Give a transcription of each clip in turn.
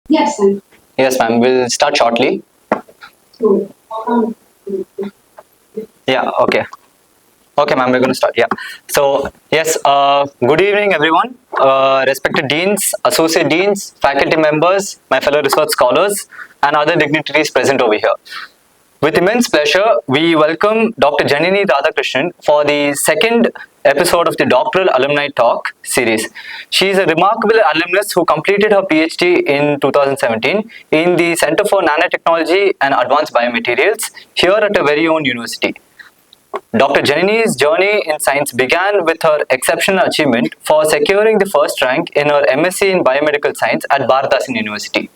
Yes, ma'am. Yes, ma'am. We'll start shortly. So, Yeah, okay. Okay, ma'am, we're going to start. Yeah. So, yes, good evening, everyone. Respected deans, associate deans, faculty members, my fellow research scholars, and other dignitaries present over here. With immense pleasure, we welcome Dr. Janani Radhakrishnan for the second episode of the Doctoral Alumni Talk series. She is a remarkable alumnus who completed her Ph.D. in 2017 in the Center for Nanotechnology and Advanced Biomaterials here at her very own university. Dr. Janani's journey in science began with her exceptional achievement for securing the first rank in her M.Sc in Biomedical Science at Bharathidasan University.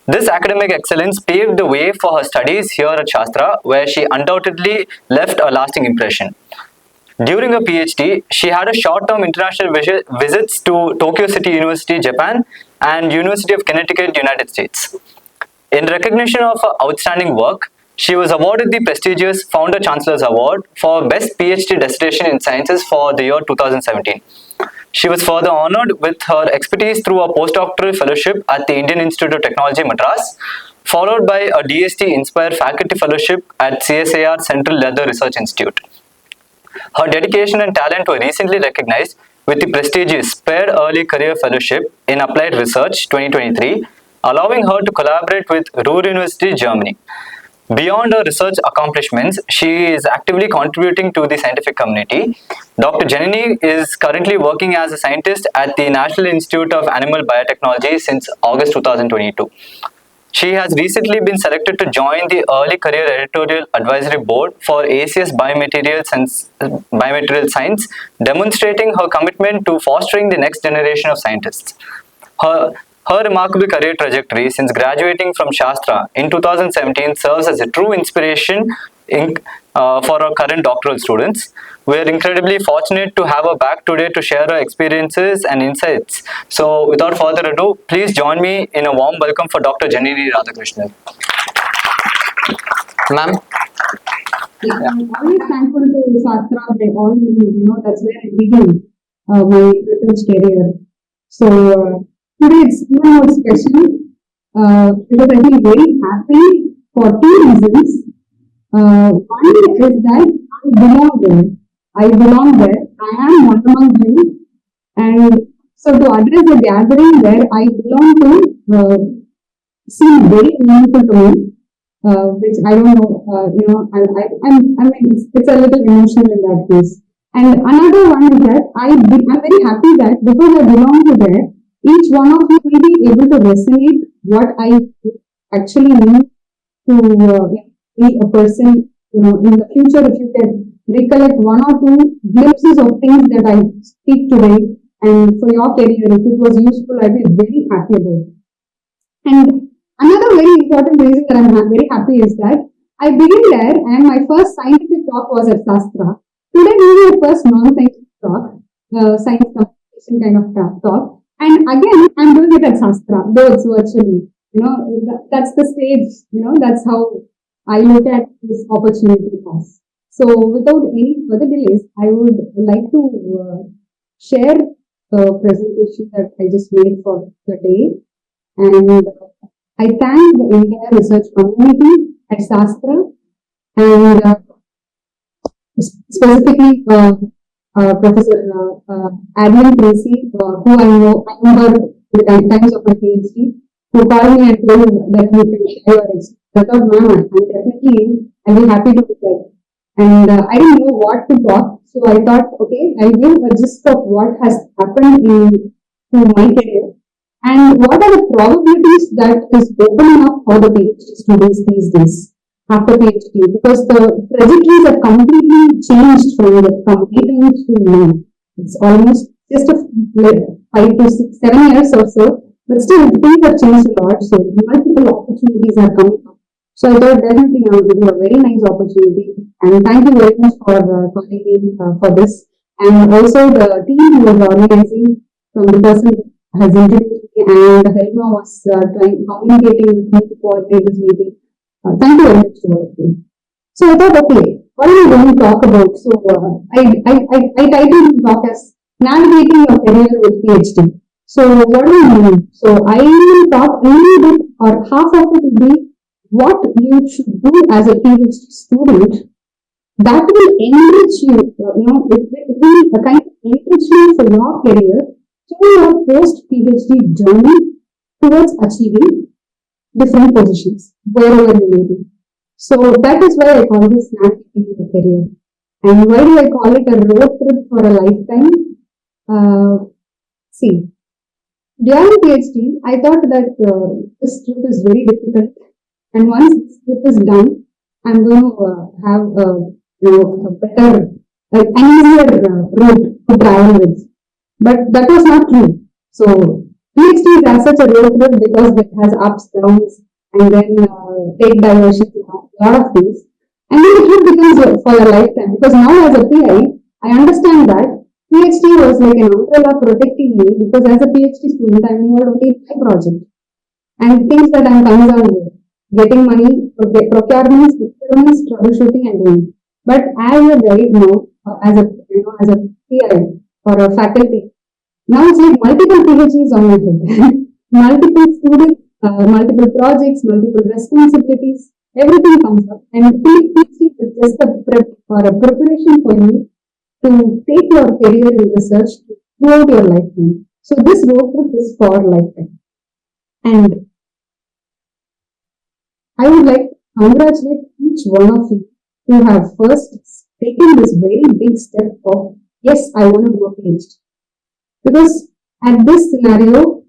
This academic excellence paved the way for her studies here at SASTRA, where she undoubtedly left a lasting impression. During her PhD, she had a short-term international visits to Tokyo City University, Japan, and University of Connecticut, United States. In recognition of her outstanding work, she was awarded the prestigious Founder Chancellor's Award for Best PhD Dissertation in Sciences for the year 2017. She was further honored with her expertise through a postdoctoral fellowship at the Indian Institute of Technology, Madras, followed by a DST INSPIRE Faculty Fellowship at CSIR-Central Leather Research Institute. Her dedication and talent were recently recognized with the prestigious Paired Early Career Fellowship in Applied Research 2023, allowing her to collaborate with Ruhr University, Germany. Beyond her research accomplishments, she is actively contributing to the scientific community. Dr. Janani is currently working as a scientist at the National Institute of Animal Biotechnology since August 2022. She has recently been selected to join the Early Career Editorial Advisory Board for ACS Biomaterial Science, demonstrating her commitment to fostering the next generation of scientists. Her remarkable career trajectory since graduating from SASTRA in 2017 serves as a true inspiration for our current doctoral students. We are incredibly fortunate to have her back today to share her experiences and insights. So, without further ado, please join me in a warm welcome for Dr. Janani Radhakrishnan. Ma'am? I'm always thankful to SASTRA. That's where I began my research career. So, today it's even more special because I feel very happy for two reasons. One is that I belong there. I am one among you. And so to address a gathering where I belong to seems very meaningful to me, which I don't know, I mean, it's a little emotional in that case. And another one is that I'm very happy that because I belong to there, each one of you will be able to resonate what I actually mean to be a person, in the future. If you can recollect one or two glimpses of things that I speak today, and for your career, if it was useful, I'd be very happy about it. And another very important reason that I'm very happy is that I began there, and my first scientific talk was at SASTRA. Today, we will first non-scientific talk, science communication kind of talk. And again, I'm doing it at SASTRA, though it's virtually. That's the stage, that's how I look at this opportunity as. So, without any further delays, I would like to share the presentation that I just made for the day. And I thank the entire research community at SASTRA and specifically Professor Adrian Tracy, who I know her in the times of my PhD, who called me and told me that you can share your experience. I thought, ma'am, I'll be happy to do that. And I didn't know what to talk, so I thought, okay, I'll give a gist of what has happened in my career and what are the probabilities that is opening up for the PhD students these days after PhD, because the trajectories have completely changed from 8 years to now. It's almost just 5 to 7 years or so, but still things have changed a lot. So multiple opportunities are coming up. So I thought definitely it would be a very nice opportunity. And thank you very much for calling me for this. And also the team who was organizing, from the person who has introduced me, and Helma was communicating with me to coordinate this meeting. Thank you very much to all of you. So I thought, okay, what are we going to talk about? So I titled the talk as Navigating Your Career with PhD. So what do you mean? So I will talk a little bit or half of it will be what you should do as a PhD student that will enrich you, it will be a kind of enrichment for your career through your post-PhD journey towards achieving different positions, wherever you may be. So that is why I call this navigating the career. And why do I call it a road trip for a lifetime? See, during PhD, I thought that this trip is very difficult, and once this trip is done, I'm going to have a better, an easier route to travel with. But that was not true. So PhD is as such a road trip because it has ups, downs, and then take diversion, a lot of things. And then the trip becomes for a lifetime. Because now as a PI, I understand that PhD was like an umbrella protecting me because as a PhD student, I'm involved only in my project and things that I'm concerned with, getting money, procurements, troubleshooting, and doing. But as a guide now, as a PI or a faculty, now it's like multiple PhDs on my head, multiple students, multiple projects, multiple responsibilities, everything comes up, and PhD is just a prep or a preparation for you to take your career in research throughout your lifetime. So this road trip is for lifetime. And I would like to congratulate each one of you who have first taken this very big step of, yes, I want to do a PhD. Because at this scenario,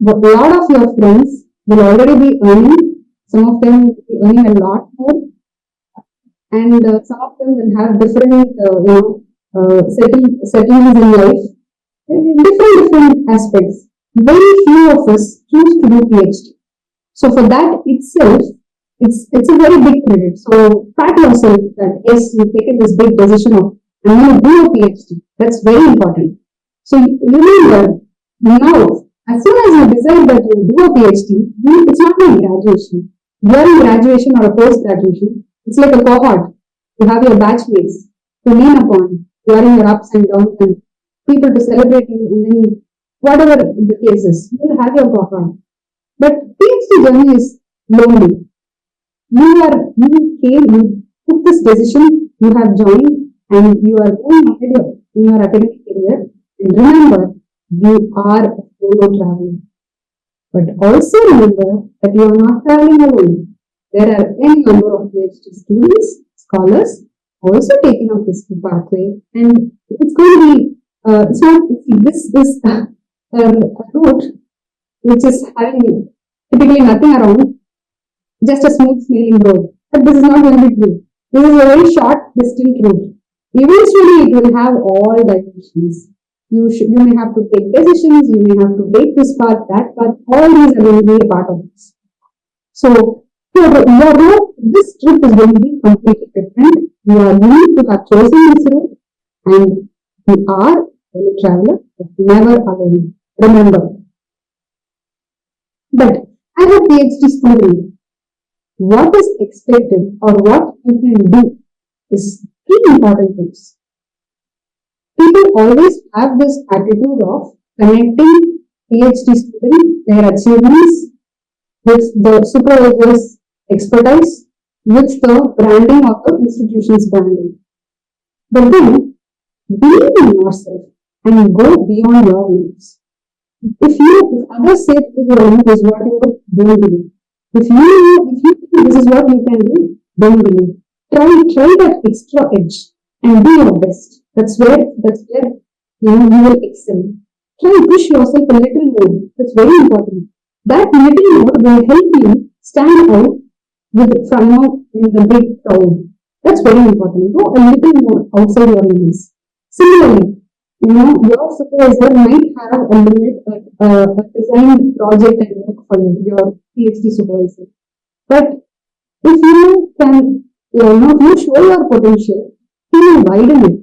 a lot of your friends will already be earning, some of them will be earning a lot more, and some of them will have different settlements in life, different aspects. Very few of us choose to do PhD. So for that itself, it's a very big credit. So pat yourself that yes, you've taken this big decision of I'm going to do a PhD. That's very important. So remember, now, as soon as you decide that you do a PhD, it's not like graduation. During graduation or a post-graduation, it's like a cohort. You have your batchmates to lean upon during your ups and downs and people to celebrate you, and then whatever the case is, you will have your cohort. But PhD journey is lonely. You took this decision, you have joined, and you are going ahead in your academic career. And remember, you are a solo traveler. But also remember that you are not traveling alone. There are any number of PhD students, scholars, also taking up this pathway, and it's going to be, it's not, this is a route which is having typically nothing around, just a smooth sailing road. But this is not going to be true. This is a very short, distant route. Eventually, it will have all dimensions. You may have to take decisions, you may have to take this path, that path, all these are going to be a part of this. So, your route, this trip is going to be completely different. You are unique to have chosen this route, and you are a traveler, but never alone. Remember. But as a PhD student, what is expected or what you can do is three important things. People always have this attitude of connecting PhD students, their achievements, with the supervisor's expertise, with the branding of the institution's branding. But then, believe in yourself and go beyond your limits. If others say this is what you don't believe. If you think this is what you can do, don't believe. Try that extra edge and do your best. That's where you will excel. Try and push yourself a little more. That's very important. That little more will help you stand out from in the big crowd. That's very important. Go a little more outside your limits. Similarly, your supervisor might have a limit, a designed project and work for you, your PhD supervisor. But if you can, if you show your potential, he will widen it.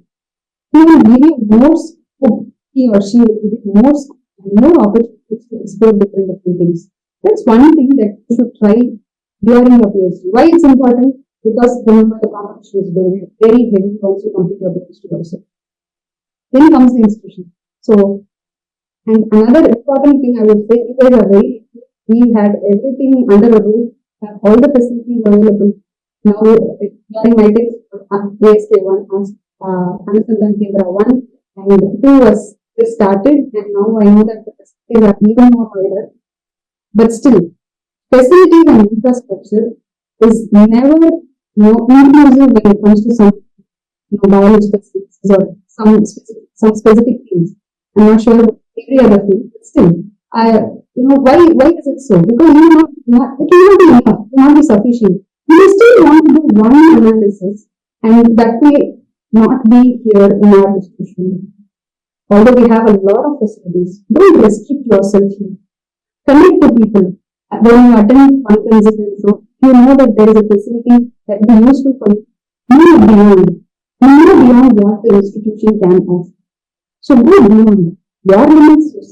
He will give you more scope. He or she will give you more scope and more opportunities to explore different things. That's one thing that you should try during your PhD. Why it's important? Because remember, the competition is going to be very heavy once you complete your PhD also. Then comes the institution. So And another important thing I would say, you guys are very, we had everything under a roof, have all the facilities available. Now, during my days, ASK 1, Anusandhan Kendra 1 and 2 was just started, and now I know that the facilities are even more wider. But still, facilities and infrastructure is never inclusive when it comes to some biological sciences or some specific fields. I'm not sure about every other field, but still, why is it so? Because it will not be enough, it will not be sufficient. We still want to do one analysis, and that may not be here in our institution. Although we have a lot of facilities, don't restrict yourself here. Connect to people. When you attend conferences and so, you know that there is a facility that will be useful for you. Move beyond what the institution can offer. So go beyond your limits, your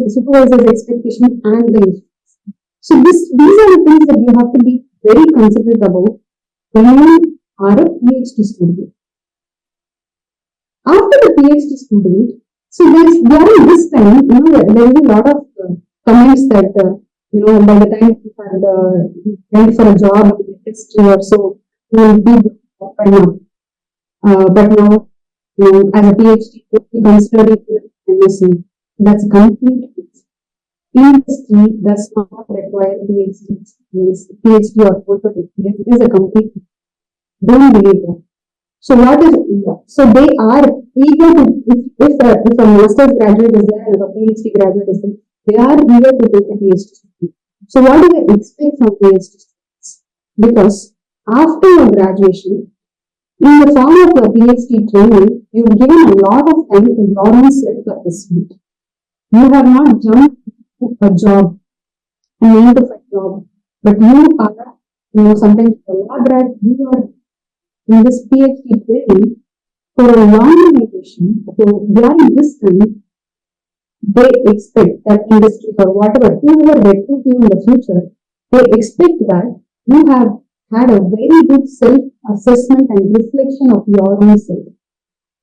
supervisor's expectation, and the institution. So these are the things that you have to be very considerate about when you are a PhD student. After the PhD student, so during this time, there will be a lot of comments that by the time you had went for a job in history or so, you will be by now. But now, as a PhD, you consider it M.Sc. That's a complete mix. Industry does not require PhD experience. PhD or postdoc experience is a complete mix. Don't believe that. So what is so they are eager to if a master's graduate is there and a PhD graduate is there, they are eager to take a PhD student. So what do they expect from PhD students? Because after your graduation, in the form of your PhD training, you've given a lot of time to your own self-assessment. You have not jumped to a job, a 9-to-5 job, but you are, sometimes a lab rat, you are in this PhD training for a longer duration. So during this time, they expect that industry or whatever, whoever recruit you in the future, they expect that you have had a very good self-assessment and reflection of your own self.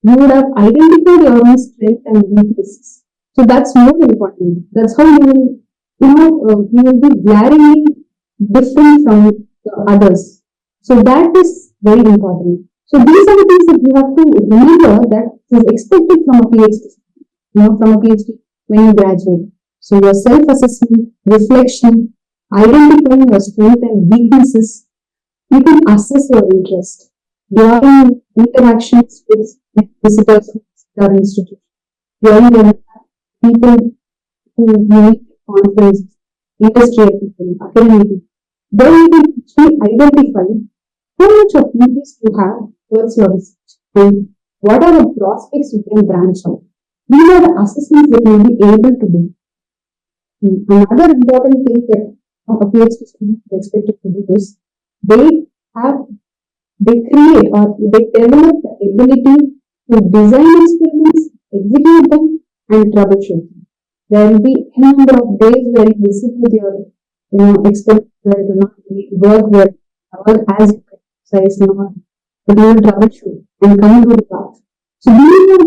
You would have identified your own strengths and weaknesses. So that's more important. That's how you will be glaringly different from the others. So that is very important. So these are the things that you have to remember that is expected from a PhD, from a PhD when you graduate. So your self-assessment, reflection, identifying your strengths and weaknesses, you can assess your interest during interactions with visitors to our institution, during the people who meet conferences, industry people, academic people. Then you can actually identify how much of interest you have towards your research and what are the prospects you can branch out. These are the assessments that you will be able to do. Another important thing that a PhD student is expected to do is they create or they develop the ability to design experiments, execute them, and troubleshoot them. There will be a number of days where you will sit with your experiment where it will not work as you exercise, but you will troubleshoot and come to the path. So these are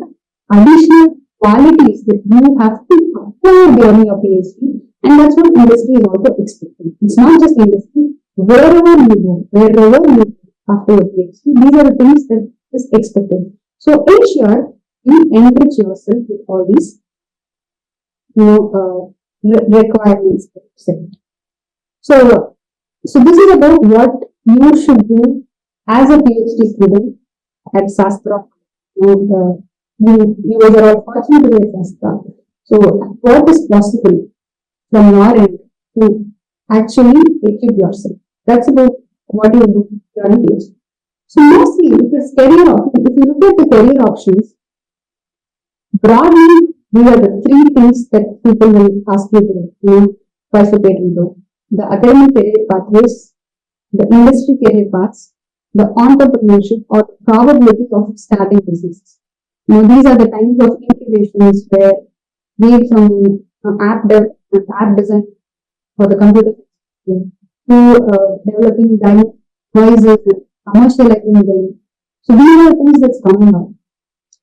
additional qualities that you have to acquire during your PhD, and that's what industry is also expecting. It's not just industry, wherever you go after your PhD, these are the things that is expected. So ensure you enrich yourself with all these requirements that you set. So this is about what you should do as a PhD student at SASTRA. You guys are all fortunate to be at SASTRA. So what is possible from your end to actually equip yourself? That's about what you do during PhD. So now see, if you look at the career options, broadly, these are the three things that people will ask you to bifurcate into: the academic career pathways, the industry career paths, the entrepreneurship or the probability of starting businesses. These are the kinds of incubations where we from app development, app design for the computer to developing devices and commercializing them. So these are the things that's coming up.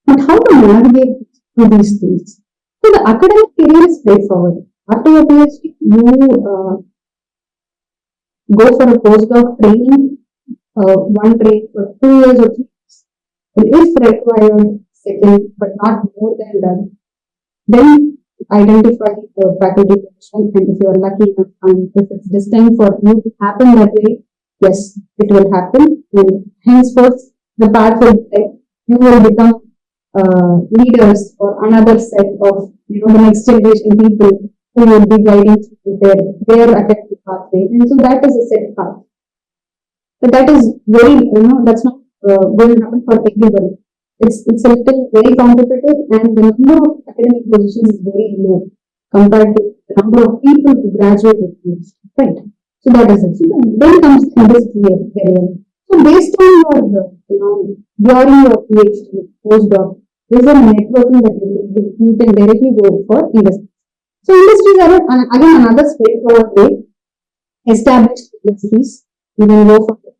But how to navigate through these things? So the academic career is straightforward. After your PhD, you go for a postdoc training, one train for 2 years or 3 years. And if required, second, but not more than that, then identify the faculty position, and if you are lucky enough and if it's destined for you to happen that way, yes, it will happen. And henceforth, the path will be like you will become leaders for another set of the next generation people who will be guiding through their academic pathway. And so that is a set path. But that is very that's not going to happen for everybody. It's a little very competitive, and the number of academic positions is very low compared to the number of people who graduate with PhD, right? So that is it. So then comes the industry career. So based on your during your PhD postdoc, there's a networking that you can directly go for industry. So industries are again another straightforward way. Established industries, you can go for it,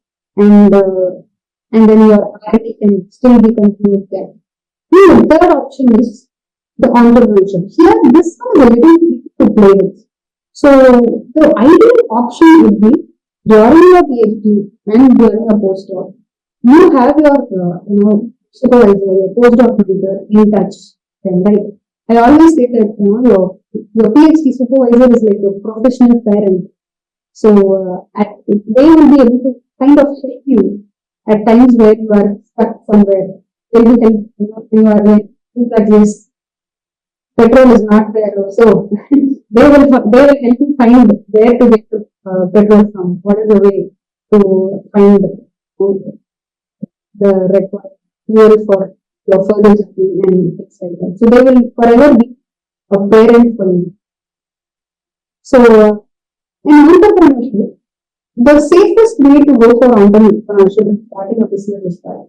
and then your R&D can still be continued there. The third option is the entrepreneurship. Here, this one is a little tricky to play with. So the ideal option would be during your PhD and during a postdoc, you have your supervisor, your postdoc mentor in touch. Then, right? I always say that your PhD supervisor is like your professional parent. So they will be able to kind of help you at times where you are stuck somewhere. They will help you are like yes, petrol is not there, so they will help you find where to get the petrol from. What is the way to find the required fuel for your further journey and things like that. So they will forever be a parent for you. So in entrepreneurship, the safest way to go for entrepreneurship is starting a business is that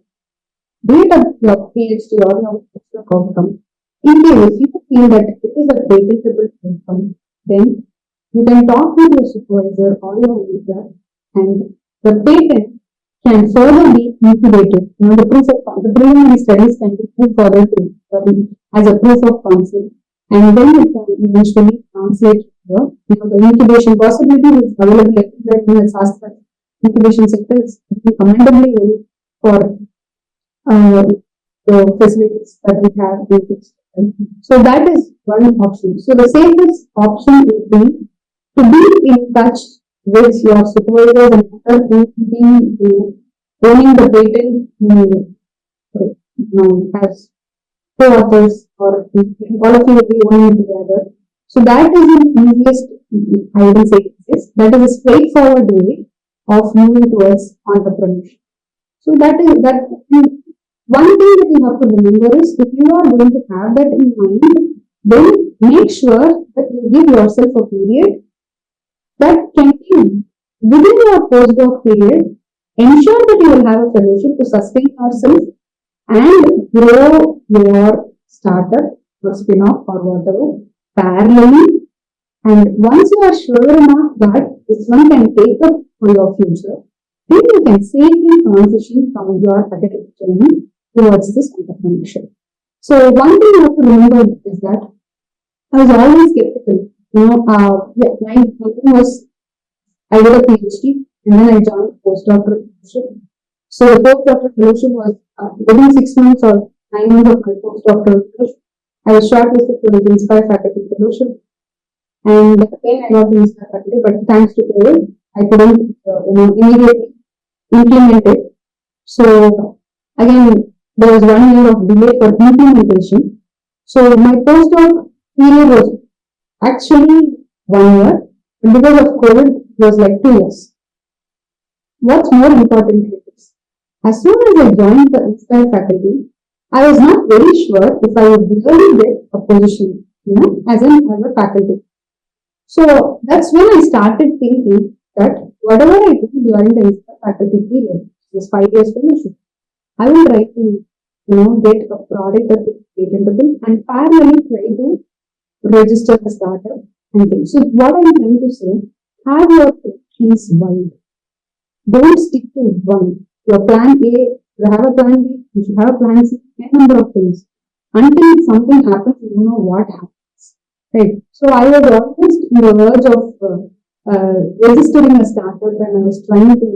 be it your PhD or your postdoc outcome. In case you feel that it is a patentable outcome, then you can talk with your supervisor or your mentor, and the patent can further be incubated. The proof of the preliminary studies can be put further to as a proof of concept, and then it can eventually translate. The incubation possibility is available everywhere in the SASTRA incubation sector. Is commendably well for the facilities that we have. So that is one option. So the safest option would be to be in touch with your supervisors and who be owning the patent as co-authors, or all of you will be owning it together. So that is the easiest, I will say easiest, that is a straightforward way of moving towards entrepreneurship. So that is that. One thing that you have to remember is if you are going to have that in mind, then make sure that you give yourself a period that can be within your postdoc period. Ensure that you will have a fellowship to sustain yourself and grow your startup or spin-off or whatever parallelly. And once you are sure enough that this one can take up for your future, then you can safely transition from your academic journey towards this entrepreneurship. So one thing you have to remember is that I was always skeptical. My thinking was I did a PhD and then I joined postdoctoral fellowship. So the postdoctoral fellowship was within 6 months or 9 months of my postdoctoral fellowship, I was shortlisted for the INSPIRE Faculty Fellowship, and then I got the INSPIRE Faculty. But thanks to COVID, I couldn't immediately implement it. So again, there was 1 year of delay for implementation. So my postdoc period was actually 1 year, but because of COVID, it was like 2 years. What's more important is, as soon as I joined the INSPIRE faculty, I was not very sure if I would really get a position, as a faculty. So that's when I started thinking that whatever I do during the INSPIRE faculty period, this 5 years fellowship, I will try to, get a product that is patentable and parallelly try to register the startup and things. So what I'm trying to say, have your options wide. Don't stick to one. Your plan A, you have a plan B, you should have a plan C, a number of things. Until something happens, you know what happened. right? So I was almost in the verge of registering a startup, and I was trying to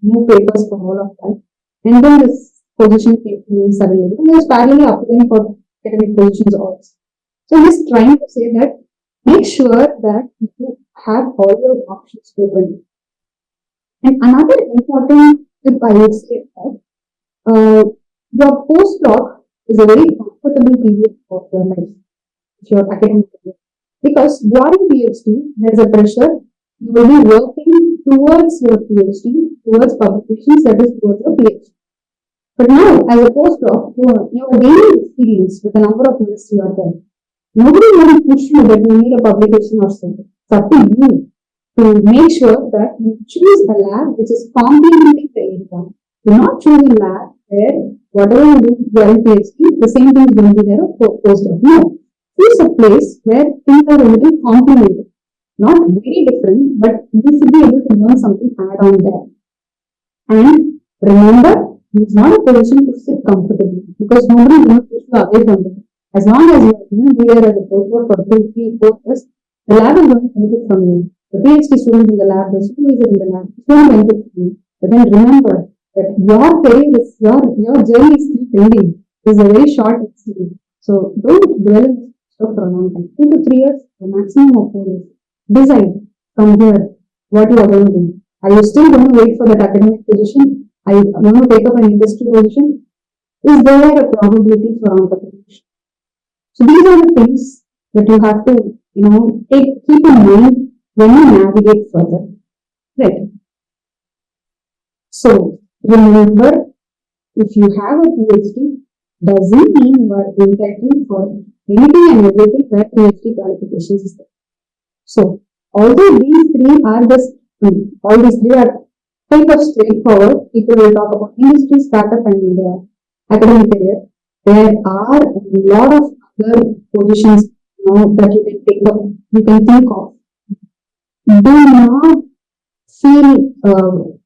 move papers for all of that. And then this position came to me suddenly. Because I was parallelly applying for academic positions also. So I'm just trying to say that make sure that you have all your options open. And another important tip I would say that your postdoc is a very comfortable period of your life, if your academic career. Because during PhD, there's a pressure. You will be working towards your PhD, towards publications, that is towards your PhD. But now, as a postdoc, you are gaining experience with the number of years you are there. Nobody will push you that you need a publication or something. It's up to you to make sure that you choose a lab which is complementing the area. Do not choose a lab where whatever you do during PhD, the same thing is going to be there for postdoc. No. Choose a place where things are a little complementary. Not very different, but you should be able to learn something add on there. And remember, it's not a position to sit comfortably because nobody is going to push you away from it. As long as you are going to be there as a postdoc for 2, 3, 4 years, the lab is going to benefit from you. The PhD students in the lab, the supervisor in the lab, is going to benefit from you. But then remember that your career is, your journey is still pending. It is a very short experience. So don't dwell in stuff for a long time. 2 to 3 years, the maximum of 4 years. Decide from here what you are going to do. Are you still going to wait for that academic position? Are you going to take up an industry position? Is there a probability for entrepreneurship? So these are the things that you have to, keep in mind when you navigate further. Right. So remember, if you have a PhD, doesn't mean you are entitled for anything and everything where PhD qualifications is there. So although these three are all these three are kind of straightforward, people will talk about industry, startup, and academic career. There are a lot of other positions that you can take up, you can think of. Do not feel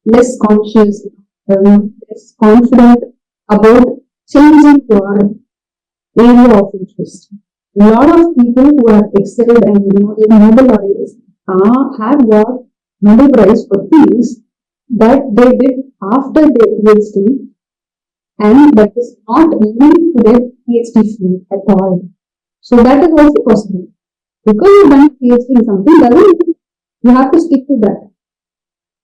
less conscious, less confident about changing your area of interest. A lot of people who have excelled and in Nobel laureates have got Nobel Prize for things that they did after their PhD, and that is not linked to their PhD field at all. So that is also possible. Because you've done PhD in something doesn't mean you have to stick to that.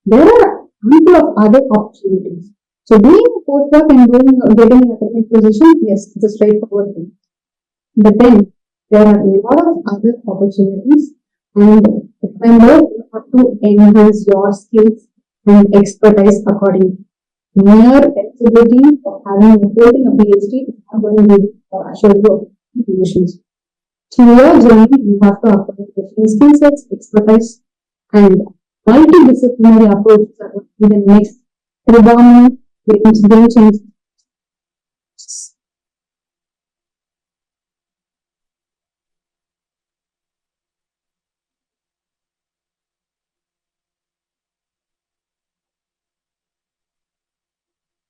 There are ample of other opportunities. So doing a postdoc and getting an academic position, yes, it's a straightforward thing. But then there are a lot of other opportunities, and remember, you have to enhance your skills and expertise accordingly. Mere eligibility for holding a PhD is not going to give you assured work positions. Through your journey, you have to acquire different skill sets, expertise, and multidisciplinary approaches are going to be the next predominant game changer.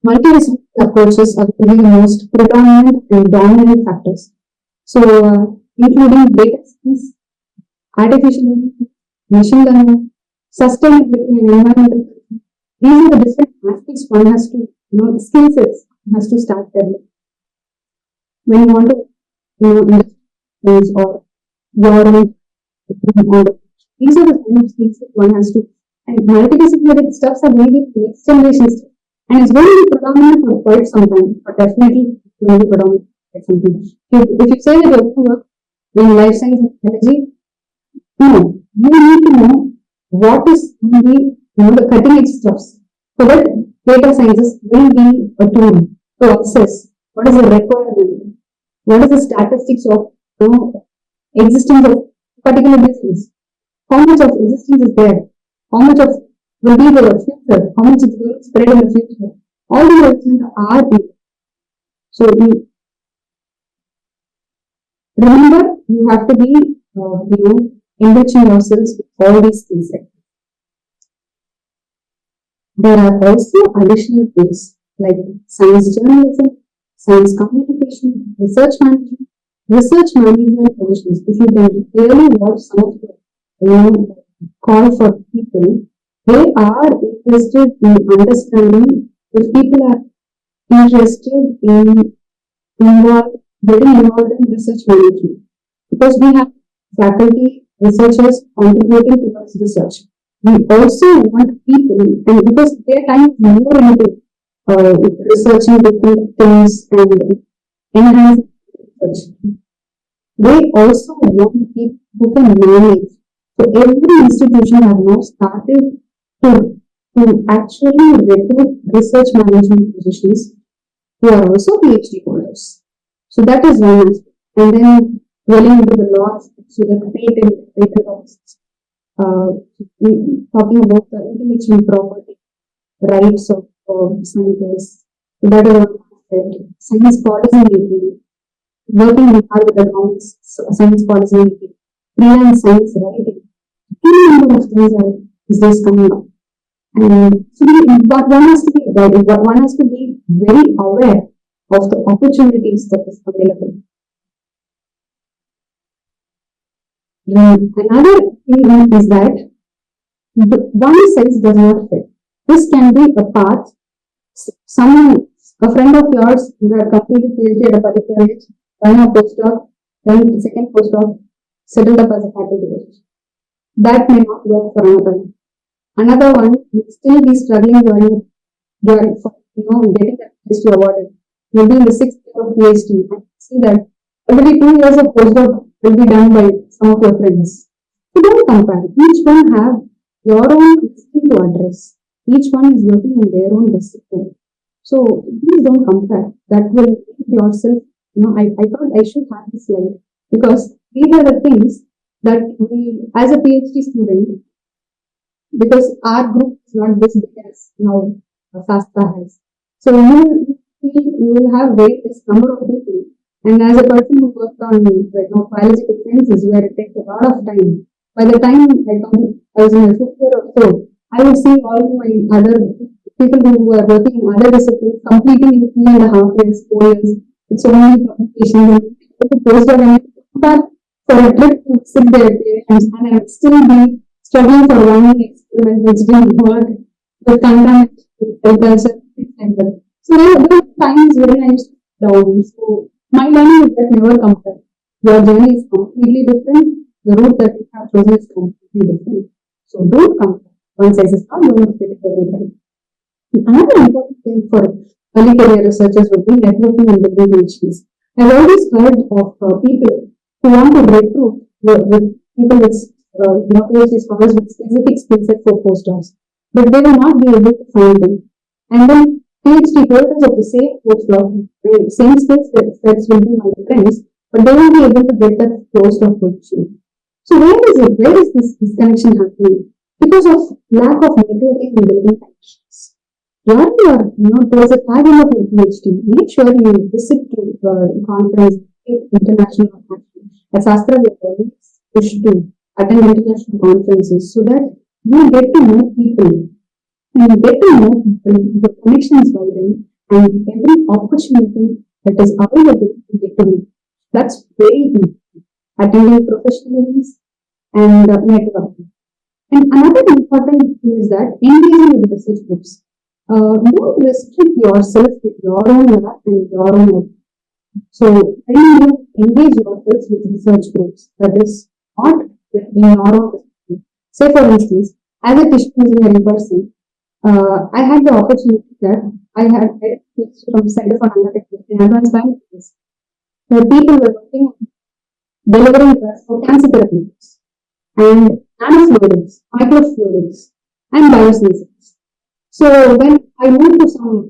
Multidisciplinary approaches are really the most predominant and dominant factors. So, including data science, artificial intelligence, machine learning, sustainability, and environmental. These are the different aspects one has to, skill sets one has to start developing. When you want to, invest or your own order. These are the kind of skills that one has to. And multidisciplinary stuffs are going to be next generation stuff. And it's going to be predominant for quite some time, but definitely it's going to be predominant for some time. If you say that you're going to work in life science and technology, you need to know what is going to be, the cutting edge stuffs. So that data sciences will be a tool to assess what is the requirement, what is the statistics of existence of particular business, how much of existence is there, how much of will be the future, how much is going to spread in the future. All these elements are there. So remember, you have to be, enriching yourselves with all these things. There are also additional things like science journalism, science communication, research management, research management positions, if you can really watch some of the call for people, they are interested in understanding if people are interested in getting involved in research management. Because we have faculty researchers contributing towards research. We also want people, and because their time is more into researching different things and enhancing research, they also want people who can manage. So every institution has now started to actually recruit research management positions who are also PhD holders. So that is one aspect. And then dwelling into the laws, so the patent offices, talking about the intellectual property rights of scientists. So that is one aspect. Science policy making, working hard with the grounds, science policy making, freelance science writing. Any number of things are these days coming up. And so one has to be very aware of the opportunities that is available. Another thing is that one size does not fit. This can be a path. A friend of yours who had completed PhD at a particular age, done a postdoc, then second postdoc, settled up as a faculty position. That may not work for another one. Another one will still be struggling during getting that PhD awarded. Maybe in the 6th year of PhD, and see that every 2 years of postdoc will be done by some of your friends. So don't compare. Each one have your own skill to address. Each one is working in their own discipline. So please don't compare. That will make yourself, I thought I should have this slide because these are the things that we, as a PhD student, because our group is not this big as now SASTRA has. So you will have very less number of people. And as a person who worked on biological sciences, where it takes a lot of time, by the time I was in my 5th year or so, I would see all my other people who were working in other disciplines completing in 3.5 years, 4 years, with so many publications, and postdoc and come back for a trip to sit there and I would still be struggling for one experiment which didn't work, with contaminant, with cell culture, things like that. So there were times when I used to sit down. So my learning is that never compare. Your journey is completely different. The route that you have chosen is completely different. So don't compare. One size is not going to fit everybody. Another important thing for early career researchers would be networking and building connections. I've always heard of people who want to recruit with people with PhD scholars with specific skill set for postdocs, but they will not be able to find them. And then PhD holders of the same postdoc, same skill sets will be my friends, but they won't be able to get that postdoc position. So where is it? Where is this disconnection happening? Because of lack of networking and building connections. Towards the timing of your PhD, make sure you visit to conference, international conferences. At SASTRA, we always push to attend international conferences so that you get to know people. When you get to know people, the connections widen, and every opportunity that is available, you get to know. That's very important. Attending professional events and networking. And another important thing is that engaging with research groups. Don't restrict yourself with your own lab and your own work. So when you engage yourselves with research groups, that is not in your own discipline. Say for instance, as a tissue engineering person, I had the opportunity that I had from Center for Nanotechnology and Advanced Biomaterials, where people were working on delivering drugs for cancer therapeutics and nanofluidics, microfluidics, and biosensors. So when I moved to some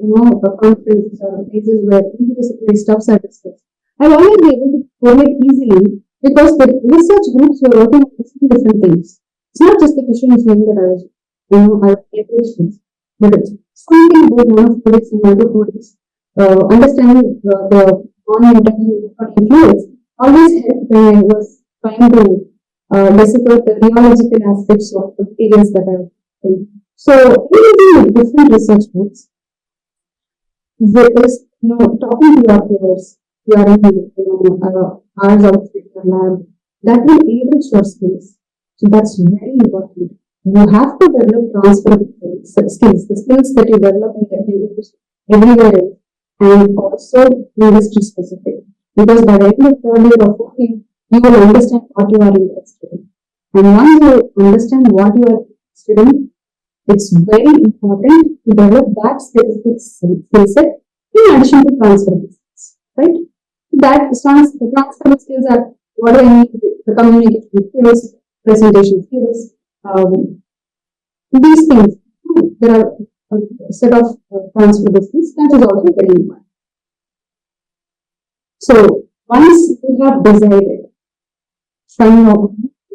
conferences or places where interdisciplinary stuffs are discussed, I've always been able to correlate easily because the research groups were working on different things. It's not just the tissue engineering that I was things, but it's something about nanofluidics and microfluidics, understanding the non-internal fluids always helped when I was trying to decipher the rheological aspects of the materials that I was doing. So, engaging with different research groups, talking to your peers, your hours outside your lab, that will enrich your skills. So that's very important. You have to develop transferable skills, the skills that you develop and that you use everywhere else, and also industry specific. Because by the end of third year or fourth year, you will understand what you are interested in. And once you understand what you are interested in, it's very important to develop that specific skill set in addition to transferable skills, right? The transferable skills are what do I need? The communication skills, presentation skills, these things. There are a set of transferable skills that is also very important. So once you have decided from your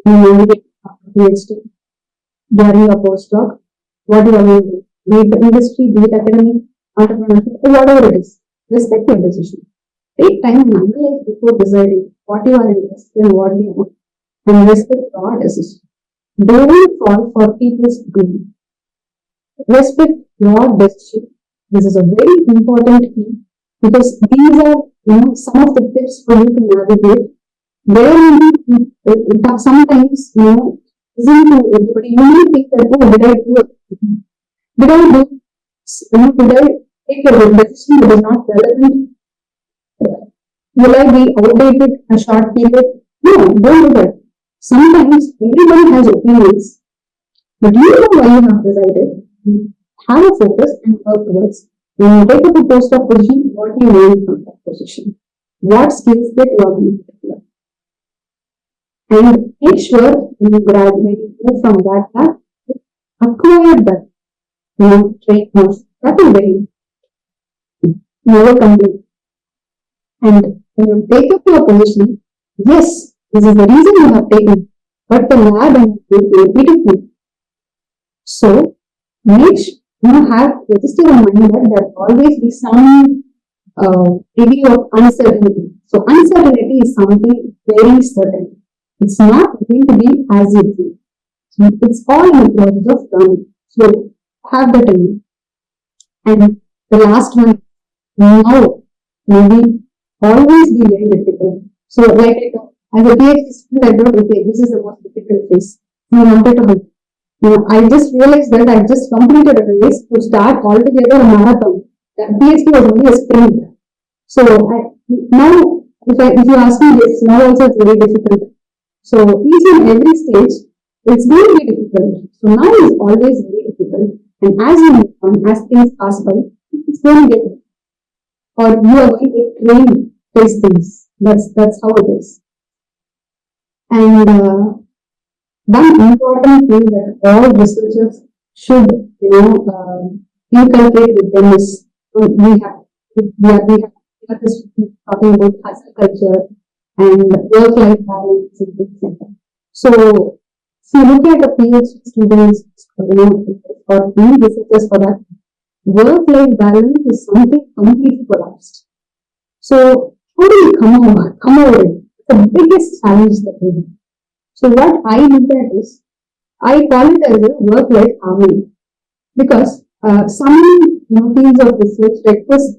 PhD, during a postdoc, what you are going to do, be it industry, be it academic, entrepreneurship, or whatever it is, respect your decision. Take time and analyze before deciding what you are interested in, what you want, and respect your decision. Don't fall for people's opinion. Respect your decision. This is a very important key because these are some of the tips for you to navigate. Where sometimes listening to everybody, you may think that did I do it? Did I take a decision that is not relevant? Will I be outdated a short period? No, don't do that. Sometimes everybody has opinions, but you know why you have decided. Have a focus and work towards. When you take up a postdoc position, what do you want from that position? What skills that you are going to develop? And make sure when you graduate, you move from that path, acquire that, trademark. That is very never complete. And when you take up your position, yes, this is the reason you have taken, but the lab and it will be different. So, make sure you have registered in mind that there will always be some degree of uncertainty. So, uncertainty is something very certain. It's not going to be as you think. So it's all in the process of learning. So, have that in mind. And the last one, now, maybe always be very difficult. So, like as a PhD student, I thought, okay, this is the most difficult phase. I wanted to help. I just realized that I just completed a race to start altogether a marathon. That PhD was only a sprint. So, now, if you ask me this, now also it's very difficult. So, each and every stage, it's going to be difficult. So, now is always very difficult. And as you move on, as things pass by, it's going to get, or you are going to get trained these things. That's how it is. And one important thing that all researchers should, inculcate with them is we have this talking about hustle culture and work-life balance and things like that. So, if you look at the PhD students, or any researchers for that, work-life balance is something completely collapsed. So, how do we come over it? The biggest challenge that we have. So, what I look at is, I call it as a work-life harmony, because some fields of research expects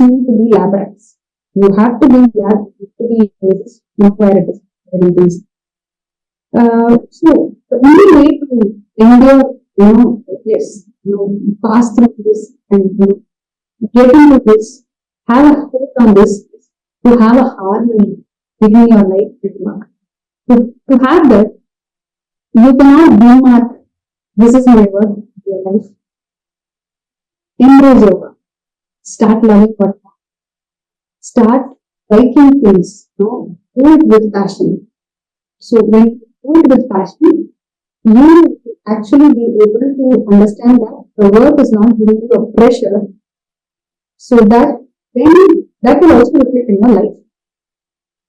you to be lab rats. You have to be lab, you have to be where it is, things. So the only way to endure, pass through this and get into this, have a hope on this, to have a harmony within your life trademark. To have that, you cannot demark, this is my work, your life. Embrace your work. Start loving what you want. Start liking things. Do it with passion. So when you do it with passion, you will actually be able to understand that the work is not giving you a pressure. So that then that will also reflect in your life.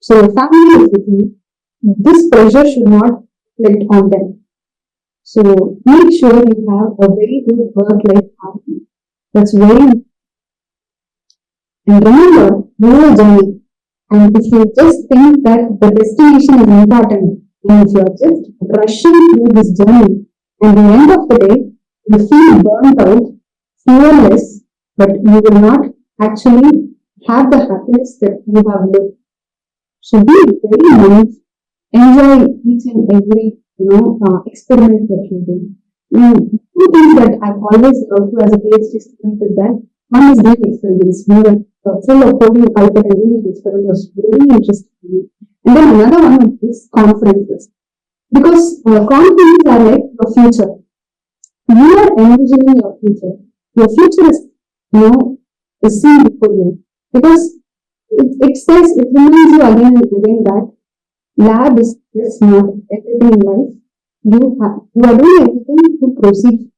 So if family is with you, this pressure should not reflect on them. So make sure you have a very good work-life harmony. That's very important. And remember, you are a journey. And if you just think that the destination is important, and if you are just rushing through this journey, and at the end of the day, you feel burnt out, fearless, but you will not actually have the happiness that you have lived. should be very mindful. Enjoy each and every, experiment that you do. Two things that I've always loved to as a PhD student is that one is doing experiments. We were full of coding pipette and doing experiments was really interesting to me. And then another one is conferences. Because conferences are like your future. You are envisioning your future. Your future is, is seen before you. Because it reminds you again and again that lab is not everything in life. You are doing everything to proceed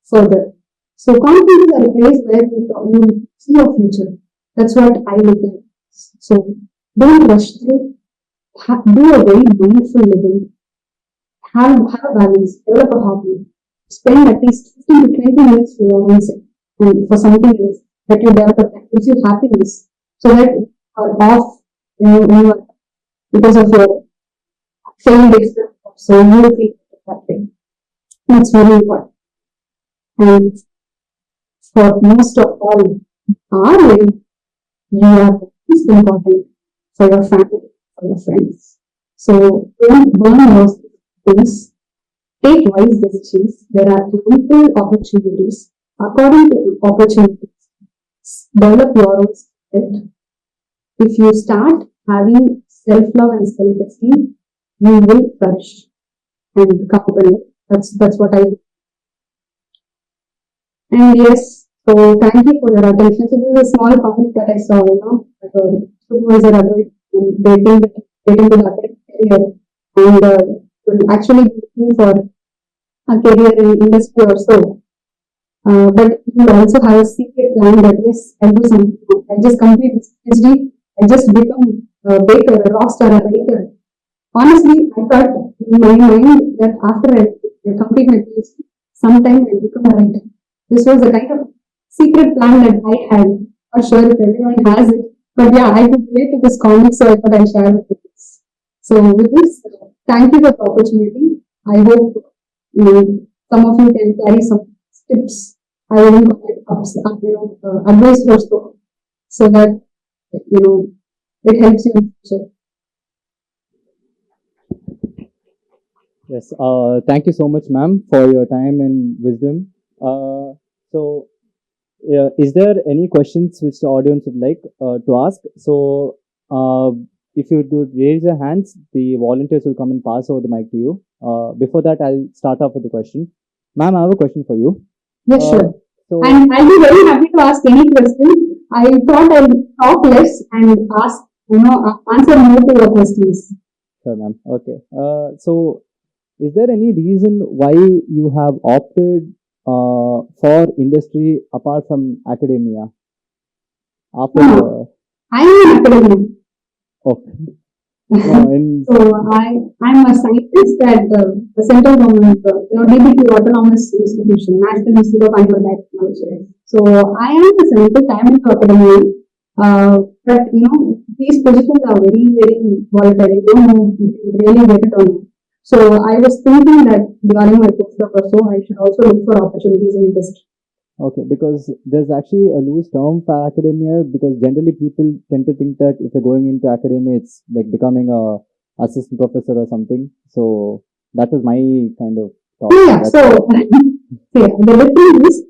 further. So conferences are a place where you see your future. That's what I look at. So don't rush through. Do a very mindful living. Have a balance. Develop a hobby. Spend at least 15 to 20 minutes for your own self and for something else that you develop that gives you happiness. So that you are off, because of your failed experiment. So you will feel that way. That's very important. And for most of all, our living, you are most important for your family, for your friends. So don't burn those things. Take wise decisions. There are ample opportunities. According to opportunities, develop your own skill. If you start having self-love and self-esteem, you will flourish and become brilliant. That's what I do. And yes, so thank you for your attention. So this is a small comment that I saw, supervisor advice dating to the academic career and will actually be looking for a career in industry or so. But you also have a secret plan that yes, I'll do something. I'll just complete this PhD. I'll just become a baker, a rock star, a writer. Honestly, I thought in my mind that after I complete my PhD, sometime I'll become a writer. This was a kind of secret plan that I had. Not sure if everyone has it, but yeah, I could relate to this comic, so I thought I'll share with you this. So with this, thank you for the opportunity. I hope some of you can carry some tips. I will advice so that it helps you in the future. Yes, thank you so much, ma'am, for your time and wisdom. So, is there any questions which the audience would like to ask? So, if you do raise your hands, the volunteers will come and pass over the mic to you. Before that, I'll start off with the question. Ma'am, I have a question for you. Yes, sure. So, and I'll be very happy to ask any question. I thought I'll talk less and ask, answer more to your questions. Sure, ma'am. Okay. So, is there any reason why you have opted for industry apart from academia? After I'm an academic. Okay. So I'm a scientist at the central government, DBT Autonomous Institution, National Institute of Biomedical. So I am a scientist. I am into academia. But these positions are very, very volatile. You don't know if you really get it or not. So I was thinking that during my postdoc or so, I should also look for opportunities in industry. Okay, because there's actually a loose term for academia, because generally people tend to think that if you're going into academia, it's like becoming a assistant professor or something. So that was my kind of thought. Yeah, so the difference is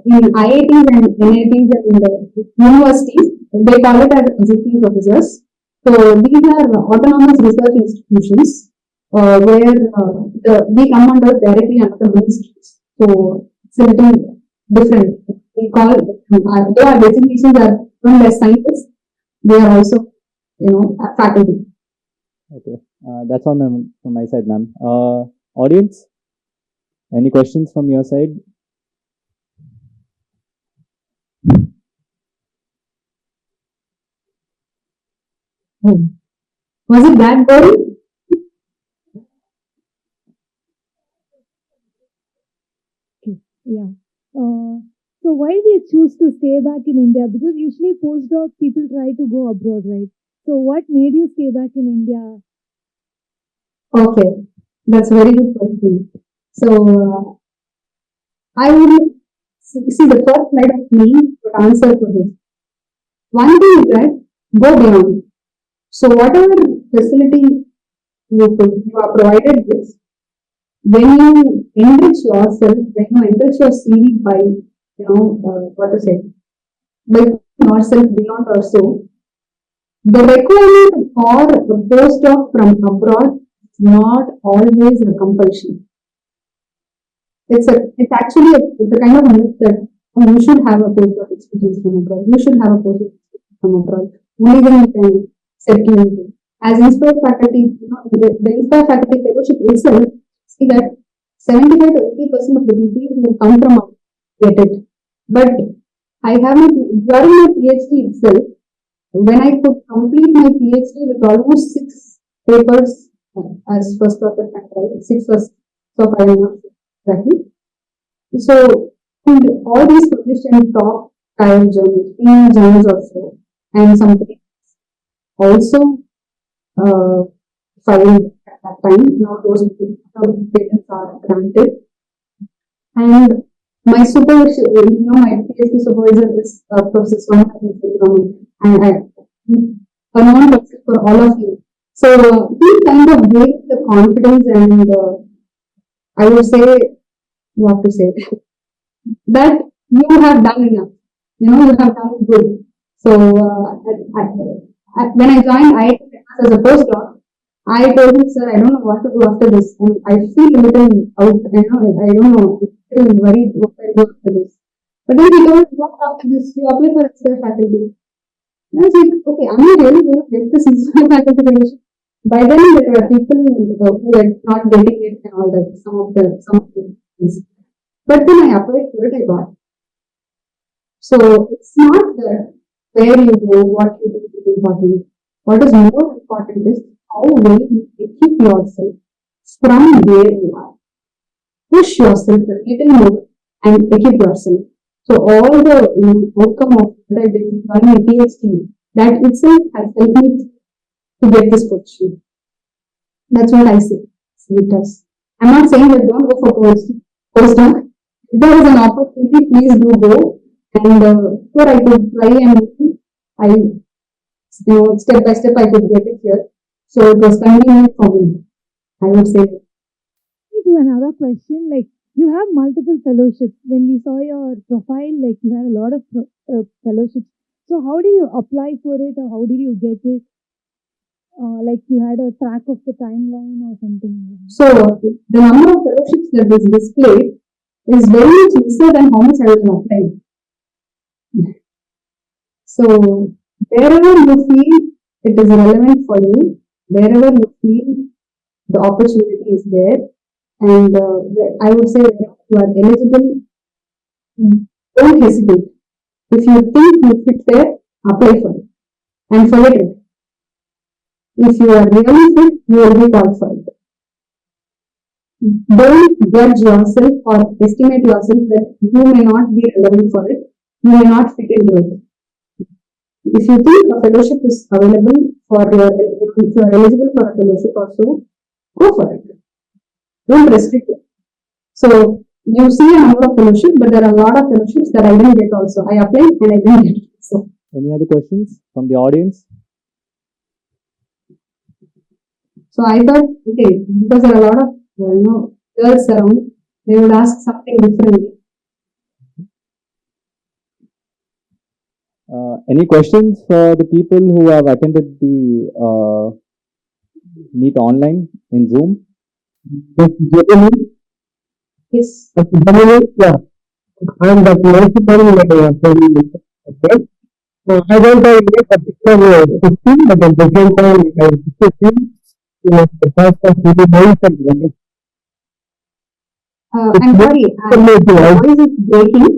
in IITs and NIABs and the universities, they call it as assistant professors. So these are autonomous research institutions where we come under directly under the ministries. So it's a little different. We call their designations are from as scientists. They are also, faculty. Okay, that's all from my side, ma'am. Audience, any questions from your side? Was it that boring? Yeah. So why did you choose to stay back in India? Because usually postdoc people try to go abroad, right? So what made you stay back in India? Okay, that's a very good question. So I would see the first slide of me would answer to this. One thing is that go beyond. So whatever facility you are provided with, when you enrich yourself, when you enrich your CV by, what to say, by yourself beyond or so, the requirement for a postdoc from abroad is not always a compulsion. It's actually a kind of myth that you should have a postdoc experience from abroad. You should have a postdoc experience from abroad. Only then you can settle into. As INSPIRE faculty, the INSPIRE Faculty Fellowship itself, see that 75 to 80% of the people who come from abroad get it. But I have during my PhD itself, when I could complete my PhD with almost 6 papers as first author, right? 6 was so I am not sure exactly. So, and all these published in top tier journals, premium journals also, and some also filed at that time. Now those patents are granted. And my supervisor, my PhD supervisor is Professor Swaminathan, and a known person for all of you. So he kind of gave the confidence, and I would say, what to say, that you have done enough. You have done good. So when I joined IIT Madras as a postdoc, I told him, sir, I don't know what to do after this, and I feel a little out. I don't know, I'm worried what I do after this. But then he told me, what after this? You apply for INSPIRE faculty. And I was like, okay, am I really going to get this INSPIRE faculty fellowship? By then, there were people who were not getting it and all that, some of the things. But then I applied for it, I got it. So it's not that where you go, what you do is important. What is more important is how well you equip yourself from where you are. Push yourself a little more and equip yourself. So all the outcome of what I did in my PhD, that itself has helped me to get this position. That's what I say. It does. I'm not saying that don't go for postdoc. If there is an opportunity, please do go. And before I could try and step by step I could get it here. So it was convenient for me, I would say. To another question, like you have multiple fellowships. When we saw your profile, like you had a lot of fellowships. So how do you apply for it, or how did you get it? Like you had a track of the timeline or something. So the number of fellowships that is displayed is very much lesser than how much I was applying. So wherever you feel it is relevant for you, wherever you feel the opportunity is there, and I would say if you are eligible, don't hesitate. If you think you fit there, apply for it and forget it. If you are really fit, you will be called for it. Don't judge yourself or estimate yourself that you may not be relevant for it, you may not fit into it. If you think a fellowship is available if you are eligible for a fellowship or so, go for it. Don't restrict it. So you see a number of fellowships, but there are a lot of fellowships that I didn't get also. I applied and I didn't get it. So Any other questions from the audience? So I thought, okay, because there are a lot of girls around, they would ask something different. Any questions for the people who have attended the meet online in Zoom? Yes. Yeah. And that so I don't have any particular system, but at the same time, I think the first of really nice. I'm sorry, your voice is breaking.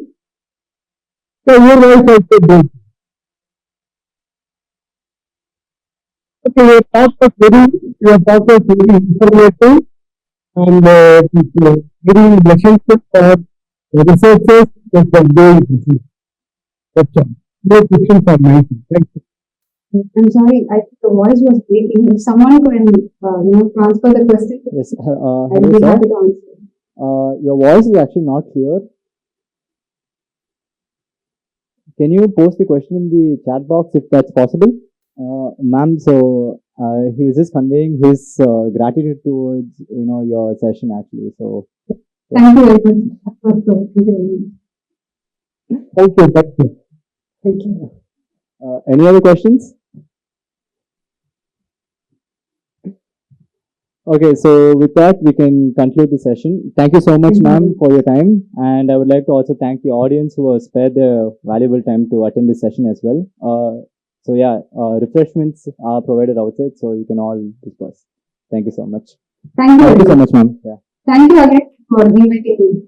So your voice also breaking. Okay, your talk was very informative and very relationship for researchers that are doing this. That's all. No questions are made. Thank you. I'm sorry, I think the voice was breaking. If someone can, transfer the question, Yes. I'll Hello, be sir. happy to answer. Your voice is actually not clear. Can you post the question in the chat box if that's possible? Ma'am, so he was just conveying his gratitude towards your session actually. So Thank you very much. Thank you very much. Thank you. Thank you. Thank you. any other questions? Okay, so with that, we can conclude the session. Thank you so much, ma'am, for your time. And I would like to also thank the audience who have spared their valuable time to attend this session as well. So yeah, refreshments are provided outside, so you can all disperse. Thank you so much. Thank you. Thank you so much, ma'am. Yeah. Thank you again for inviting me.